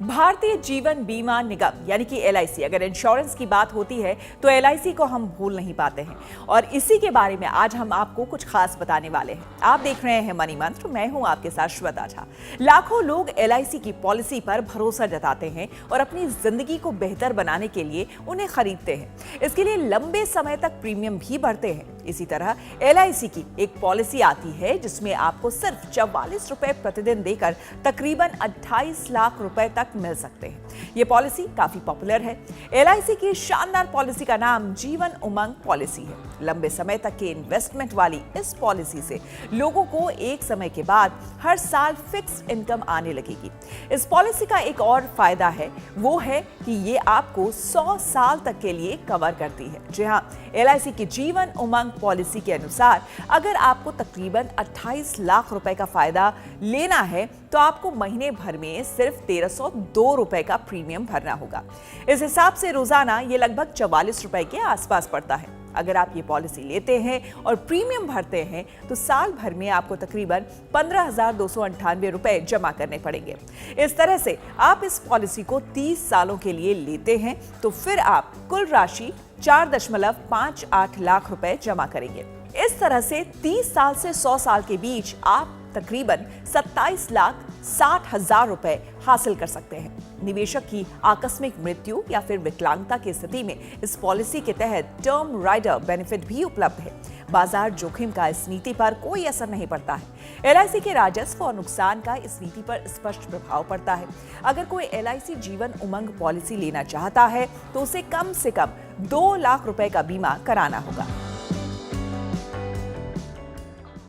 भारतीय जीवन बीमा निगम यानी कि एलआईसी, अगर इंश्योरेंस की बात होती है तो एलआईसी को हम भूल नहीं पाते हैं और इसी के बारे में आज हम आपको कुछ खास बताने वाले हैं। आप देख रहे हैं मनी मंत्र, मैं हूं आपके साथ श्वेता झा। लाखों लोग एलआईसी की पॉलिसी पर भरोसा जताते हैं और अपनी जिंदगी को बेहतर बनाने के लिए उन्हें खरीदते हैं। इसके लिए लंबे समय तक प्रीमियम भी भरते हैं। इसी तरह एलआईसी की एक पॉलिसी आती है जिसमें आपको सिर्फ 44 रुपए प्रतिदिन देकर तकरीबन 28 लाख रुपए तक मिल सकते हैं। यह पॉलिसी काफी पॉपुलर है। एलआईसी की शानदार पॉलिसी का नाम जीवन उमंग पॉलिसी है। लंबे समय तक के इन्वेस्टमेंट वाली इस पॉलिसी से लोगों को एक समय के बाद हर साल फिक्स्ड इनकम आने लगेगी। इस पॉलिसी का एक और फायदा है, वो है कि ये आपको 100 साल तक के लिए कवर करती है। जी हाँ, एलआईसी की जीवन उमंग पॉलिसी के अनुसार अगर आपको तकरीबन 28 लाख रुपए का फायदा लेना है तो आपको महीने भर में सिर्फ 1302 रुपए का प्रीमियम भरना होगा। इस हिसाब से रोजाना ये लगभग 44 रुपए के आसपास पड़ता है। अगर आप ये पॉलिसी लेते हैं और प्रीमियम भरते हैं तो साल भर में आपको तकरीबन 15,298 रुपए जमा करने पड़ेंगे। इस तरह से आप इस पॉलिसी को 30 सालों के लिए लेते हैं तो फिर आप कुल राशि 4.58 लाख रुपए जमा करेंगे। इस तरह से 30 साल से 100 साल के बीच आप तकरीबन 27,60,000 रुपए हासिल कर सकते हैं। निवेशक की आकस्मिक मृत्यु या फिर विकलांगता की स्थिति में इस पॉलिसी के तहत टर्म राइडर बेनिफिट भी उपलब्ध है। बाजार जोखिम का इस नीति पर कोई असर नहीं पड़ता है। एलआईसी के राजस्व और नुकसान का इस नीति पर स्पष्ट प्रभाव पड़ता है। अगर कोई एलआईसी जीवन उमंग पॉलिसी लेना चाहता है तो उसे कम से कम 2 लाख रुपए का बीमा कराना होगा।